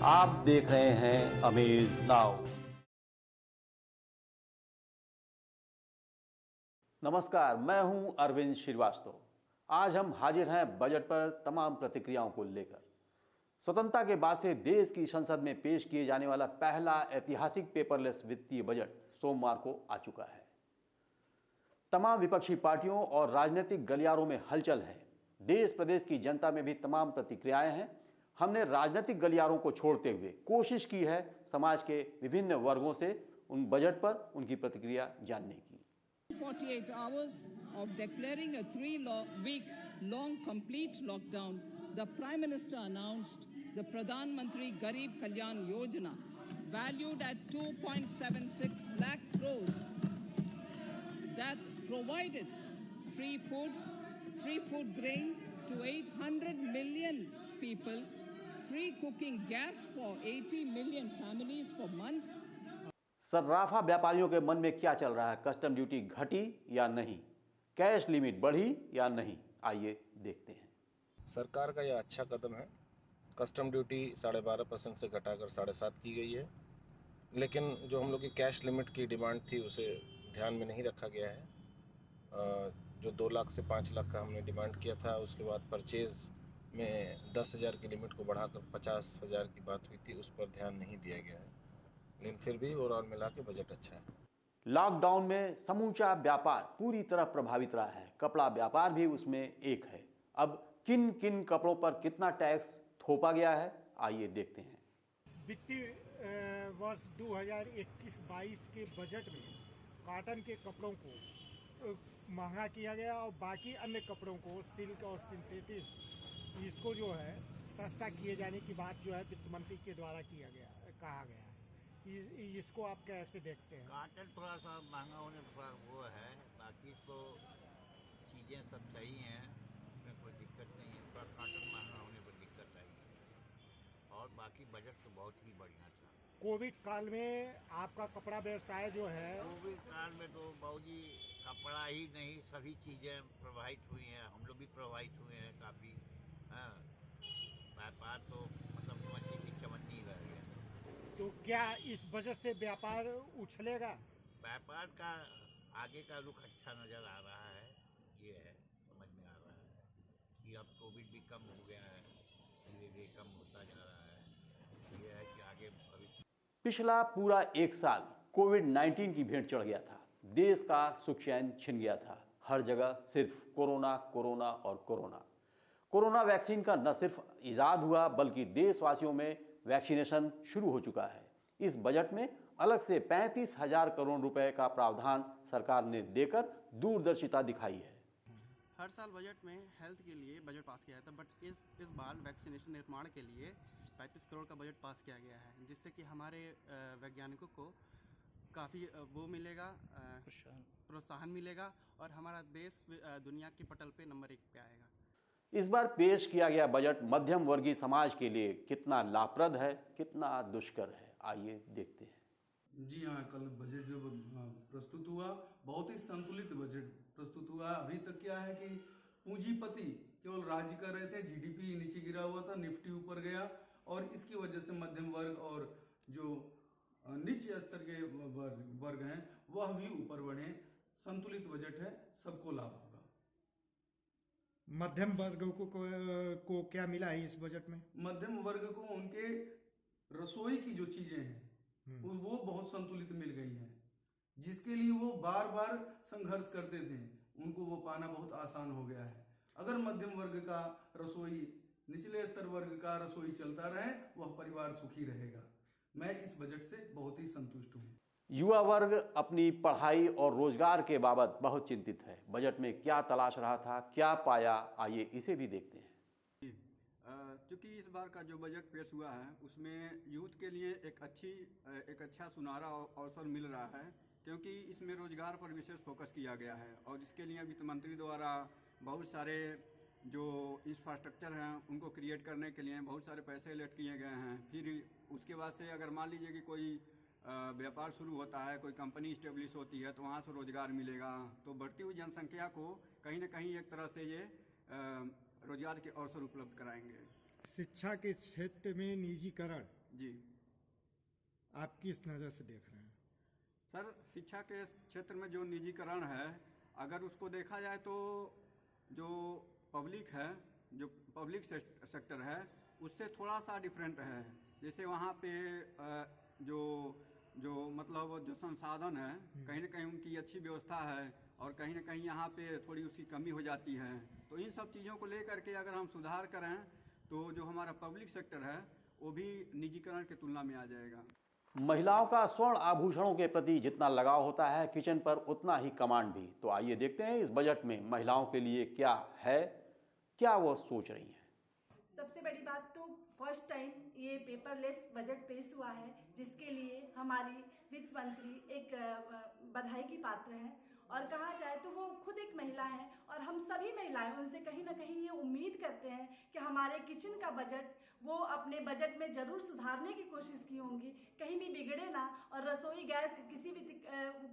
आप देख रहे हैं अमेज नाउ। नमस्कार, मैं हूं अरविंद श्रीवास्तव। आज हम हाजिर हैं बजट पर तमाम प्रतिक्रियाओं को लेकर। स्वतंत्रता के बाद से देश की संसद में पेश किए जाने वाला पहला ऐतिहासिक पेपरलेस वित्तीय बजट सोमवार को आ चुका है। तमाम विपक्षी पार्टियों और राजनीतिक गलियारों में हलचल है। देश प्रदेश की जनता में भी तमाम प्रतिक्रियाएं हैं। हमने राजनीतिक गलियारों को छोड़ते हुए कोशिश की है समाज के विभिन्न वर्गों से उन बजट पर उनकी प्रतिक्रिया जानने की। 48 hours of declaring a 3-week long complete lockdown, the Prime Minister announced the Pradhan Mantri Garib Kalyan Yojana, valued at 2.76 lakh crores, that provided free food grain to 800 million people, free cooking gas for 80 million families for months. सर्राफा व्यापारियों के मन में क्या चल रहा है? Custom duty घटी या नहीं? कैश लिमिट बढ़ी या नहीं? आइए देखते हैं। सरकार का यह अच्छा कदम है। कस्टम ड्यूटी 12.5% से घटाकर 7.5% की गई है, लेकिन जो हम लोग की कैश लिमिट की डिमांड थी उसे ध्यान में नहीं रखा गया है। जो 2 लाख से 5 लाख का हमने डिमांड किया था, उसके बाद परचेज़ में 10,000 की लिमिट को बढ़ाकर 50,000 की बात हुई थी, उस पर ध्यान नहीं दिया गया है। लेकिन फिर भी ओवरऑल मिला के बजट अच्छा है। लॉकडाउन में समूचा व्यापार पूरी तरह प्रभावित रहा है। कपड़ा व्यापार भी उसमें एक है। अब किन किन कपड़ों पर कितना टैक्स थोपा गया है, आइए देखते हैं। वित्तीय वर्ष 2021-22 के बजट में कॉटन के कपड़ों को महंगा किया गया और बाकी अन्य कपड़ों को सिल्क और सिंथेटिक इसको जो है सस्ता किए जाने की बात जो है वित्त मंत्री के द्वारा कहा गया है। इसको आप कैसे देखते हैं? कॉटन थोड़ा सा महंगा होने पर वो है, बाकी तो चीज़ें सब सही हैं, उसमें कोई दिक्कत नहीं है। थोड़ा कॉटन महंगा होने पर दिक्कत आई है और बाकी बजट तो बहुत ही बढ़िया था। कोविड काल में आपका कपड़ा व्यवसाय जो है, कोविड काल में तो बाबूजी कपड़ा ही नहीं सभी चीज़ें प्रभावित हुई हैं, हम लोग भी प्रभावित हुए हैं काफ़ी। हाँ, व्यापार तो मतलब समझिए कि चमन नहीं रह गया। तो क्या इस बजट से व्यापार उछलेगा? व्यापार का आगे का रुख अच्छा नज़र आ रहा है। ये है, समझ में आ रहा है कि अब कोविड भी कम हो गया है, धीरे धीरे कम होता जा रहा है। ये है कि आगे भविष्य। पिछला पूरा एक साल कोविड-19 की भेंट चढ़ गया था। देश का सुख चैन छिन गया था। हर जगह सिर्फ कोरोना, कोरोना और कोरोना। कोरोना वैक्सीन का न सिर्फ इजाद हुआ बल्कि देशवासियों में वैक्सीनेशन शुरू हो चुका है। इस बजट में अलग से 35,000 करोड़ रुपए का प्रावधान सरकार ने देकर दूरदर्शिता दिखाई है। हर साल बजट में हेल्थ के लिए बजट पास किया जाता है, बट इस बार वैक्सीनेशन निर्माण के लिए 35 करोड़ का बजट पास किया गया है, जिससे कि हमारे वैज्ञानिकों को काफ़ी वो मिलेगा, प्रोत्साहन मिलेगा और हमारा देश दुनिया के पटल पे नंबर 1 पे आएगा। इस बार पेश किया गया बजट मध्यम वर्गीय समाज के लिए कितना लाभप्रद है, कितना दुष्कर है, आइए देखते हैं। जी हाँ, कल बजट जो प्रस्तुत हुआ बहुत ही संतुलित बजट प्रस्तुत हुआ। अभी तक क्या है कि पूंजीपति केवल राज्य कर रहे थे, जीडीपी नीचे गिरा हुआ था, निफ्टी ऊपर गया और इसकी वजह से मध्यम वर्ग और जो निचले स्तर के वर्ग हैं वह भी ऊपर बढ़े। संतुलित बजट है, सबको लाभ होगा। मध्यम वर्ग को क्या मिला है इस बजट में? मध्यम वर्ग को उनके रसोई की जो चीजें हैं वो बहुत संतुलित मिल गई हैं, जिसके लिए वो बार बार संघर्ष करते थे, उनको वो पाना बहुत आसान हो गया है। अगर मध्यम वर्ग का रसोई, निचले स्तर वर्ग का रसोई चलता रहे, वह परिवार सुखी रहेगा। मैं इस बजट से बहुत ही संतुष्ट हूँ। युवा वर्ग अपनी पढ़ाई और रोजगार के बाबत बहुत चिंतित है। बजट में क्या तलाश रहा था, क्या पाया, आइए इसे भी देखते हैं। क्योंकि इस बार का जो बजट पेश हुआ है उसमें यूथ के लिए एक अच्छा सुनहरा अवसर मिल रहा है, क्योंकि इसमें रोजगार पर विशेष फोकस किया गया है और इसके लिए वित्त मंत्री द्वारा बहुत सारे जो इंफ्रास्ट्रक्चर हैं उनको क्रिएट करने के लिए बहुत सारे पैसे अलॉट किए गए हैं। फिर उसके बाद से अगर मान लीजिए कि कोई व्यापार शुरू होता है, कोई कंपनी इस्टेब्लिश होती है तो वहाँ से रोजगार मिलेगा। तो बढ़ती हुई जनसंख्या को कहीं ना कहीं एक तरह से ये रोजगार के अवसर उपलब्ध कराएंगे। शिक्षा के क्षेत्र में निजीकरण जी आप किस नज़र से देख रहे हैं? सर, शिक्षा के क्षेत्र में जो निजीकरण है, अगर उसको देखा जाए तो जो पब्लिक है, जो पब्लिक सेक्टर है, उससे थोड़ा सा डिफरेंट है। जैसे वहाँ पे जो मतलब जो संसाधन है, कहीं ना कहीं उनकी अच्छी व्यवस्था है और कहीं ना कहीं यहाँ पे थोड़ी उसकी कमी हो जाती है। तो इन सब चीज़ों को लेकर के अगर हम सुधार करें तो जो हमारा पब्लिक सेक्टर है वो भी निजीकरण की तुलना में आ जाएगा। महिलाओं का स्वर्ण आभूषणों के प्रति जितना लगाव होता है, किचन पर उतना ही कमांड भी। तो आइए देखते हैं इस बजट में महिलाओं के लिए क्या है, क्या वो सोच रही हैं। सबसे बड़ी बात तो फर्स्ट टाइम ये पेपरलेस बजट पेश हुआ है, जिसके लिए हमारी वित्त मंत्री एक बधाई की पात्र हैं। और कहा जाए तो वो खुद एक महिला हैं और हम सभी महिलाएं उनसे कहीं ना कहीं ये उम्मीद करते हैं कि हमारे किचन का बजट वो अपने बजट में ज़रूर सुधारने की कोशिश की होंगी, कहीं भी बिगड़े ना और रसोई गैस किसी भी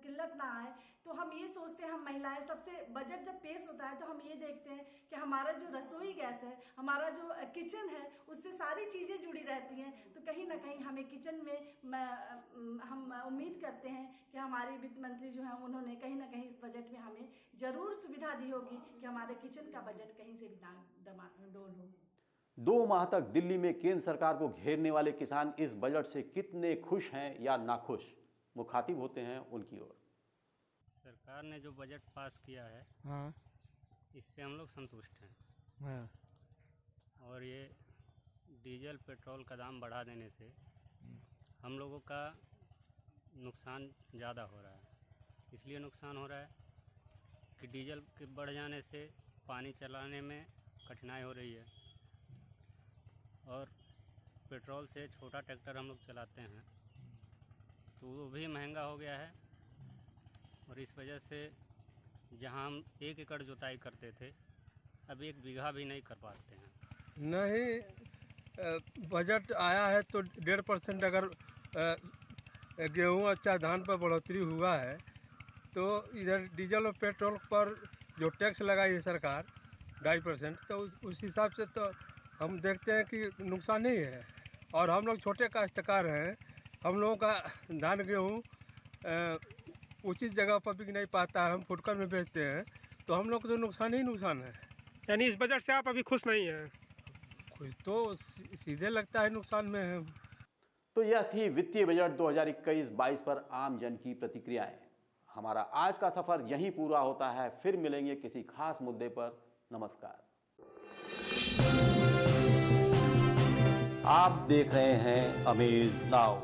किल्लत ना आए। तो हम ये सोचते हैं, हम महिलाएं सबसे बजट जब पेश होता है तो हम ये देखते हैं कि हमारा जो रसोई गैस है, हमारा जो किचन है, उससे सारी चीज़ें जुड़ी रहती हैं। तो कहीं ना कहीं हमें किचन में हम उम्मीद करते हैं कि हमारे वित्त मंत्री जो हैं उन्होंने कहीं ना कहीं इस बजट में हमें ज़रूर सुविधा दी होगी कि हमारे किचन का बजट कहीं से भी ना डोल हो। 2 माह तक दिल्ली में केंद्र सरकार को घेरने वाले किसान इस बजट से कितने खुश हैं या नाखुश, मुखातिब होते हैं उनकी ओर। सरकार ने जो बजट पास किया है, हाँ इससे हम लोग संतुष्ट हैं। हाँ और ये डीजल पेट्रोल का दाम बढ़ा देने से हम लोगों का नुकसान ज़्यादा हो रहा है। इसलिए नुकसान हो रहा है कि डीजल के बढ़ जाने से पानी चलाने में कठिनाई हो रही है और पेट्रोल से छोटा ट्रैक्टर हम लोग चलाते हैं तो वो भी महंगा हो गया है। और इस वजह से जहां हम 1 एकड़ जुताई करते थे, अब 1 बीघा भी नहीं कर पाते हैं। नहीं, बजट आया है तो 1.5% अगर गेहूँ अच्छा धान पर बढ़ोतरी हुआ है तो इधर डीजल और पेट्रोल पर जो टैक्स लगाई है सरकार 2.5%, तो उस हिसाब से तो हम देखते हैं कि नुकसान नहीं है। और हम लोग छोटे काश्तकार हैं, हम लोगों का धान गेहूँ उचित जगह पर बिक नहीं पाता है, हम फुटकर में बेचते हैं, तो हम लोग को तो नुकसान ही नुकसान है। यानी इस बजट से आप अभी खुश नहीं हैं? खुश तो सीधे लगता है नुकसान में है। तो यह थी वित्तीय बजट 2021-22 पर आम जन की प्रतिक्रियाएं। हमारा आज का सफर यहीं पूरा होता है। फिर मिलेंगे किसी खास मुद्दे पर। नमस्कार। आप देख रहे हैं अमेज नाउ।